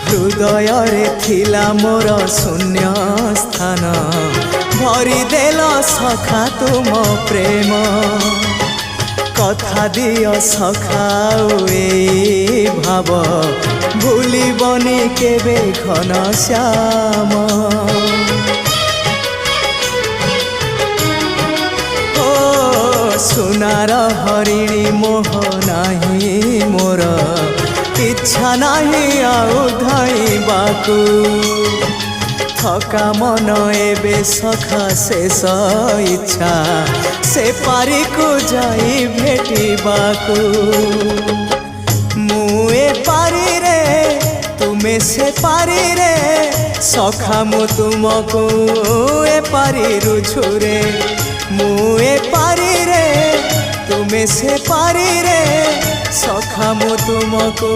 हृदय थिला मोर शून्य स्थान भरी देल सखा तुम प्रेम कथा दियो सखाओ ए भाव भूलिबनी केबे घन श्याम ओ सुनार हरिणी मोह नाही मोर इच्छा नाही आउ धाइबाकू थका मन एबे सखा शेष इच्छा से पारी को जाई भेटिबाकू मुए पारी रे तुमे से पारी रे सखा मु तुमको ए पारी रुझुरे मुए पारी रे तुमे से पारी रे सखा मु तुमको।